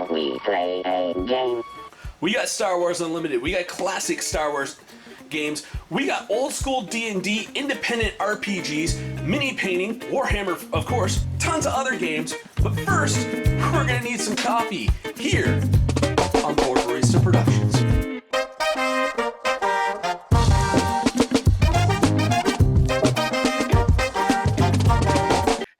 Shall we play a game? We got Star Wars Unlimited. We got classic Star Wars games. We got old school D&D, independent RPGs, mini painting, Warhammer, of course, tons of other games. But first, we're gonna need some coffee here on Board Barista Productions.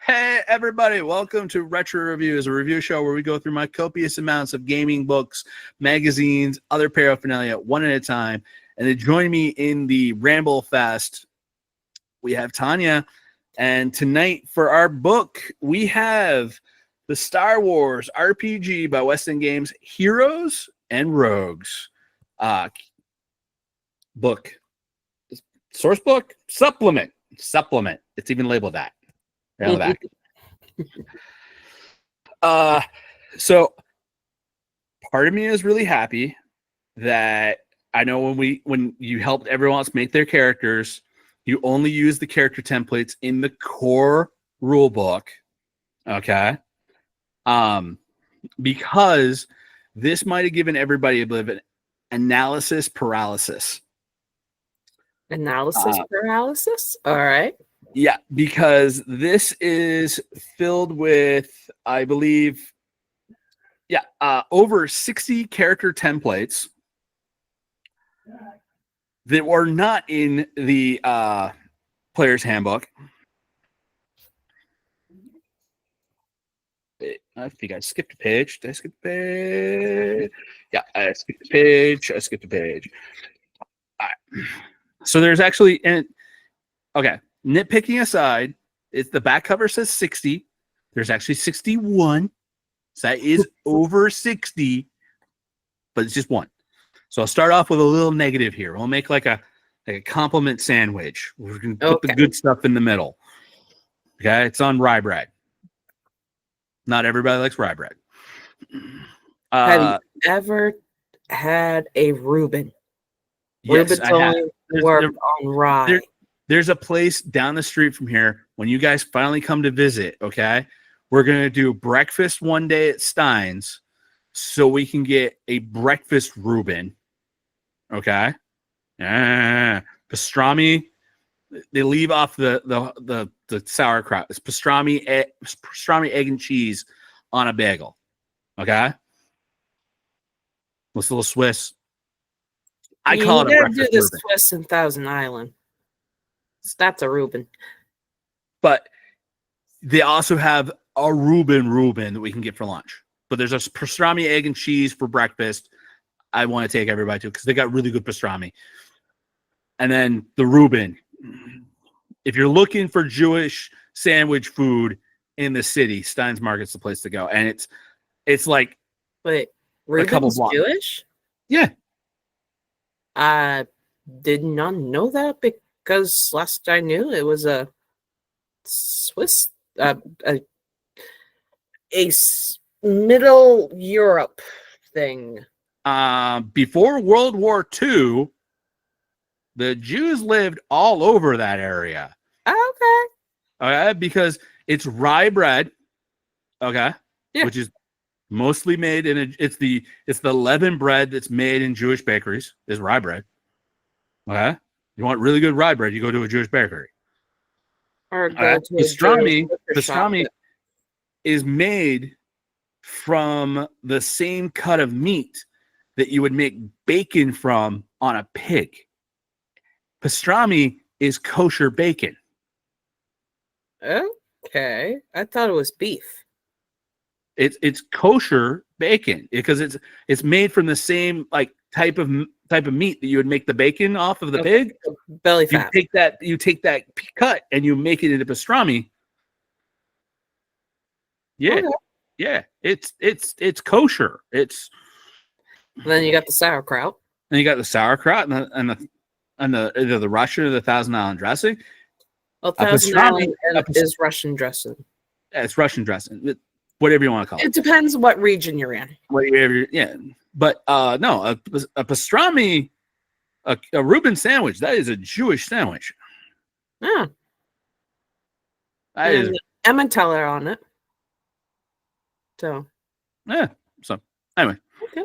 Hey everybody, welcome to Retro Reviews, a review show where we go through my copious amounts of gaming books, magazines, other paraphernalia one at a time. And to join me in the Ramble Fest, we have Tanya. And tonight for our book, we have the Star Wars RPG by West End Games, Heroes and Rogues. Book. Source book? Supplement. It's even labeled that. Right on the back. So part of me is really happy that I know when you helped everyone else make their characters, you only use the character templates in the core rule book. Okay. Because this might have given everybody a bit of an analysis paralysis. Analysis paralysis? All right. Yeah, because this is filled with, I believe, over 60 character templates that were not in the player's handbook. I think I skipped a page. Did I skip a page? Yeah, I skipped a page. All right. So there's actually, okay. Nitpicking aside, it's the back cover says 60. There's actually 61. So that is over 60, but it's just one. So I'll start off with a little negative here. We'll make like a compliment sandwich. We're going to put the good stuff in the middle. Okay, it's on rye bread. Not everybody likes rye bread. Have you ever had a Reuben? Yes, Reuben's only worked on rye. There's a place down the street from here. When you guys finally come to visit, okay, we're going to do breakfast one day at Stein's so we can get a breakfast Reuben. Okay. Pastrami. They leave off the sauerkraut. It's pastrami, egg and cheese on a bagel. Okay. With a little Swiss. I call it a breakfast do this Reuben. Swiss and Thousand Island. That's a Reuben. But they also have a Reuben that we can get for lunch. But there's a pastrami, egg, and cheese for breakfast. I want to take everybody to because they got really good pastrami. And then the Reuben. If you're looking for Jewish sandwich food in the city, Stein's Market's the place to go. And it's like wait, Reuben's Jewish? Yeah. I did not know that because last I knew it was a Swiss, Middle Europe thing. Before World War II, the Jews lived all over that area. Okay, because it's rye bread. Okay, yeah. Which is mostly made in it's the leavened bread that's made in Jewish bakeries. Is rye bread. Okay, you want really good rye bread, you go to a Jewish bakery. Or go to pastrami is made from the same cut of meat that you would make bacon from on a pig. Pastrami is kosher bacon. Okay, I thought it was beef. It's kosher bacon because it's made from the same like type of meat that you would make the bacon off of the pig. Belly fat. You take that cut and you make it into pastrami. Yeah. Okay. Yeah, it's kosher. And then you got the sauerkraut. And you got the sauerkraut and the either the Russian or the Thousand Island dressing. Well, Thousand Island is Russian dressing. Yeah, it's Russian dressing. Whatever you want to call it. It depends what region you're in. Yeah. But no, a pastrami, a Reuben sandwich, that is a Jewish sandwich. Yeah. That is Emmentaler on it. So yeah. So Anyway, Okay.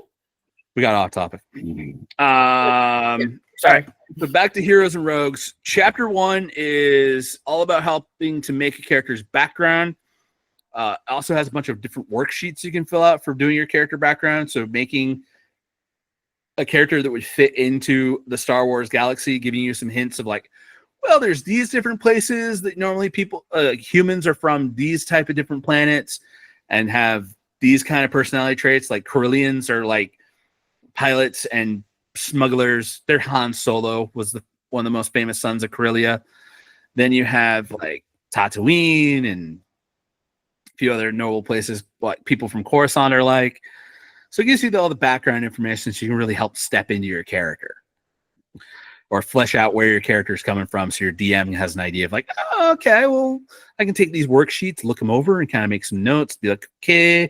we got off topic. Sorry. All right, but back to Heroes and Rogues. Chapter 1 is all about helping to make a character's background. Also has a bunch of different worksheets you can fill out for doing your character background. So making a character that would fit into the Star Wars galaxy, giving you some hints of like, well, there's these different places that normally people, humans are from these type of different planets and have these kind of personality traits. Like Corellians are like pilots and smugglers. Their Han Solo was one of the most famous sons of Corellia. Then you have like Tatooine and a few other noble places, like people from Coruscant are like. So it gives you all the background information so you can really help step into your character or flesh out where your character is coming from. So your DM has an idea of like, oh, okay, well, I can take these worksheets, look them over and kind of make some notes, be like, okay,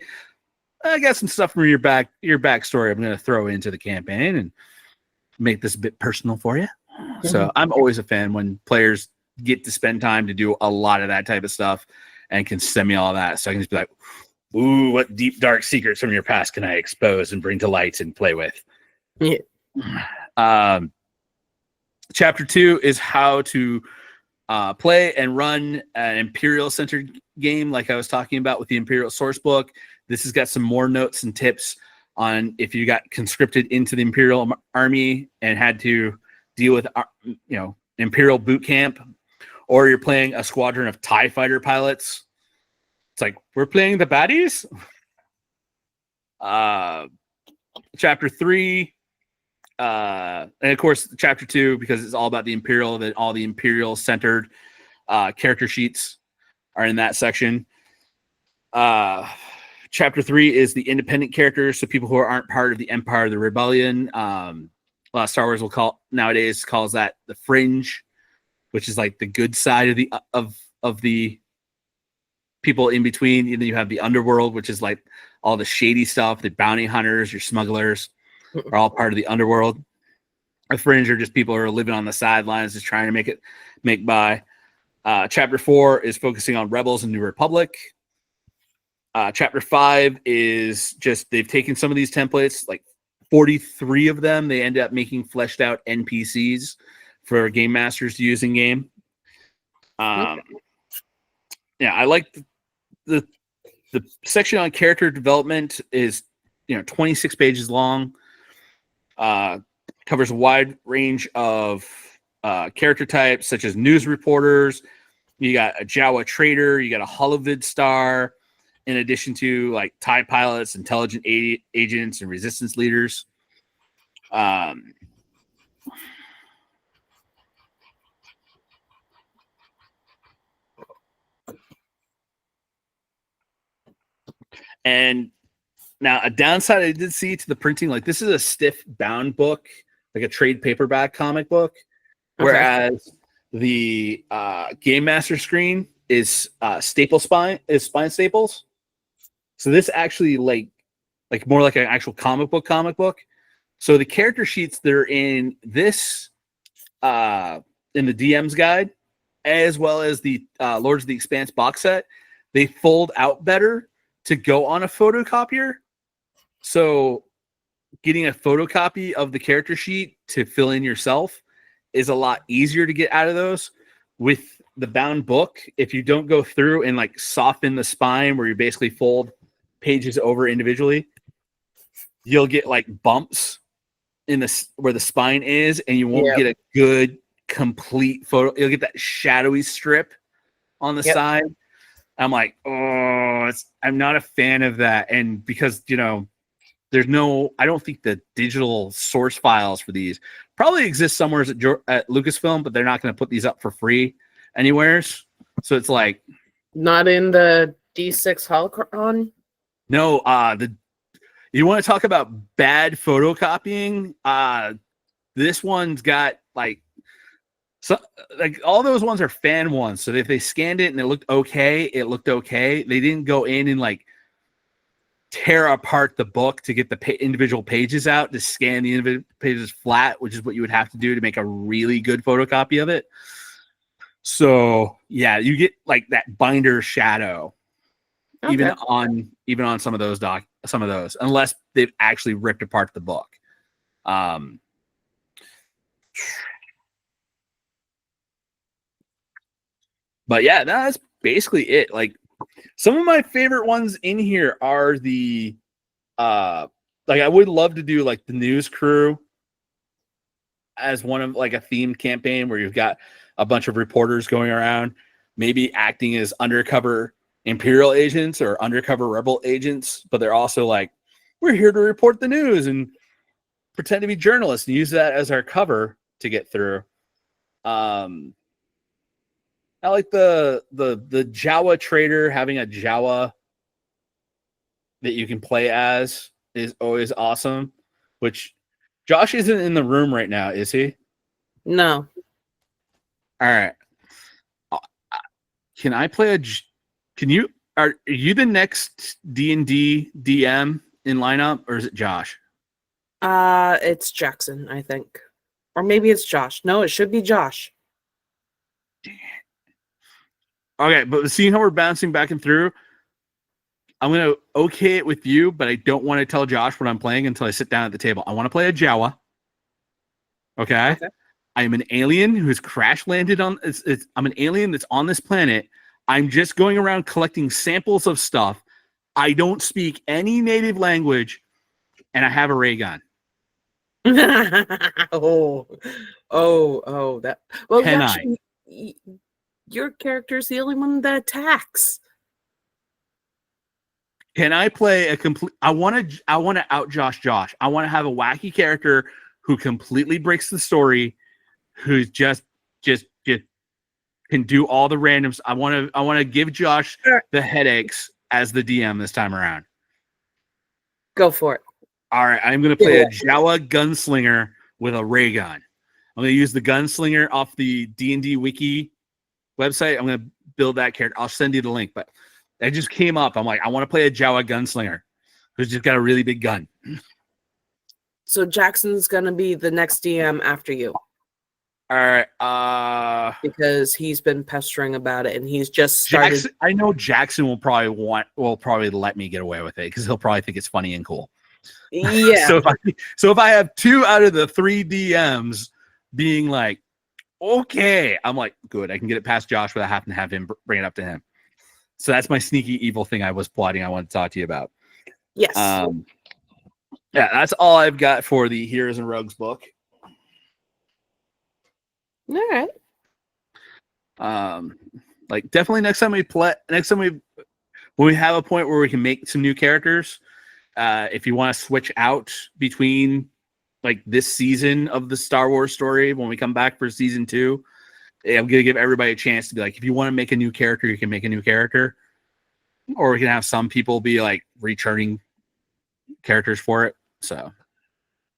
I got some stuff from your backstory I'm going to throw into the campaign and make this a bit personal for you. Mm-hmm. So I'm always a fan when players get to spend time to do a lot of that type of stuff and can send me all that. So I can just be like, ooh, what deep, dark secrets from your past can I expose and bring to light and play with? Yeah. Chapter 2 is how to play and run an Imperial-centered game like I was talking about with the Imperial source book. This has got some more notes and tips on if you got conscripted into the Imperial Army and had to deal with, Imperial boot camp, or you're playing a squadron of TIE fighter pilots. It's like, we're playing the baddies? Chapter 3, and of course, Chapter 2, because it's all about the Imperial, that all the Imperial-centered character sheets are in that section. Chapter 3 is the independent characters, so people who aren't part of the Empire of the Rebellion. Star Wars nowadays calls that the Fringe, which is like the good side of the people in between. And then you have the Underworld, which is like all the shady stuff. The bounty hunters, your smugglers, are all part of the Underworld. The Fringe are just people who are living on the sidelines, just trying to make by. Chapter 4 is focusing on Rebels and New Republic. Chapter 5 is just, they've taken some of these templates, like 43 of them. They end up making fleshed out NPCs for game masters to use in game. Yeah, I like the section on character development is 26 pages long. Covers a wide range of character types such as news reporters. You got a Jawa trader, you got a Holovid star, in addition to like TIE pilots, intelligent agents, and resistance leaders. And now a downside I did see to the printing, like this is a stiff bound book, like a trade paperback comic book, whereas the Game Master screen is spine staples. So this actually like more like an actual comic book. So the character sheets that are in this in the DM's guide, as well as the Lords of the Expanse box set, they fold out better to go on a photocopier. So getting a photocopy of the character sheet to fill in yourself is a lot easier to get out of those. With the bound book, if you don't go through and like soften the spine where you basically fold pages over individually, you'll get like bumps in where the spine is, and you won't get a good complete photo. You'll get that shadowy strip on the side. I'm like, I'm not a fan of that. And because I don't think the digital source files for these probably exist somewhere at Lucasfilm, but they're not going to put these up for free anywhere. So it's like, not in the D6 Holocron. No, you want to talk about bad photocopying? This one's got like all those ones are fan ones. So if they scanned it and it looked okay, They didn't go in and like tear apart the book to get the individual pages out, to scan the individual pages flat, which is what you would have to do to make a really good photocopy of it. So yeah, you get like that binder shadow. Okay. Even on some of those some of those unless they've actually ripped apart the book. But yeah, that's basically it. Like some of my favorite ones in here are the like I would love to do like the news crew as one of like a themed campaign where you've got a bunch of reporters going around, maybe acting as undercover Imperial agents or undercover Rebel agents, but they're also like, we're here to report the news and pretend to be journalists and use that as our cover to get through. I like the Jawa trader. Having a Jawa that you can play as is always awesome. Which Josh isn't in the room right now, is he? No. All right. Can I play a? Can you? Are you the next D&D DM in lineup, or is it Josh? It's Jackson, I think, or maybe it's Josh. No, it should be Josh. Okay, but seeing how we're bouncing back and through, I'm gonna okay it with you, but I don't want to tell Josh what I'm playing until I sit down at the table. I want to play a Jawa. Okay. I am an alien who has crash landed on. I'm an alien that's on this planet. I'm just going around collecting samples of stuff. I don't speak any native language, and I have a ray gun. That. Well, Can actually, your character's the only one that attacks. Can I play a complete? I want to out Josh. I want to have a wacky character who completely breaks the story, who's just can do all the randoms. I want to give Josh the headaches as the DM this time around. Go for it. All right, I'm going to play a Jawa gunslinger with a ray gun. I'm going to use the gunslinger off the D&D wiki website. I'm going to build that character. I'll send you the link, but that just came up. I'm like, I want to play a Jawa gunslinger who's just got a really big gun. So Jackson's going to be the next DM after you. All right. Because he's been pestering about it, and he's just started. Jackson, I know Jackson will probably let me get away with it because he'll probably think it's funny and cool. Yeah. so if I have 2 out of the 3 DMs being like, okay, I'm like, good. I can get it past Josh without having to have him bring it up to him. So that's my sneaky evil thing I was plotting. I want to talk to you about. Yes. Yeah, that's all I've got for the Heroes and Rogues book. All right. Like definitely when we have a point where we can make some new characters, if you want to switch out between like this season of the Star Wars story, when we come back for season 2, I'm going to give everybody a chance to be like, if you want to make a new character, you can make a new character, or we can have some people be like returning characters for it. So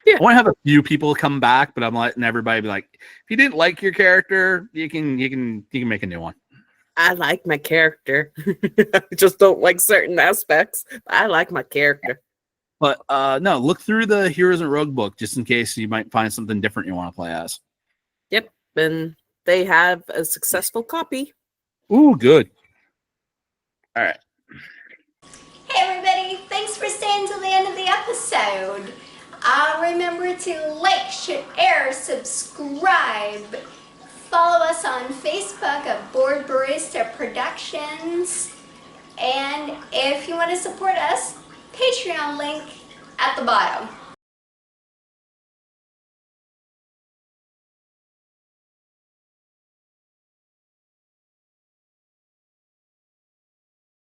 yeah, I want to have a few people come back, but I'm letting everybody be like, if you didn't like your character, you can make a new one. I like my character. I just don't like certain aspects. I like my character. But no, look through the Heroes and Rogue book just in case you might find something different you want to play as. Yep, and they have a successful copy. Ooh, good. All right. Hey everybody, thanks for staying till the end of the episode. Remember to like, share, subscribe. Follow us on Facebook at Board Barista Productions. And if you want to support us, Patreon link at the bottom.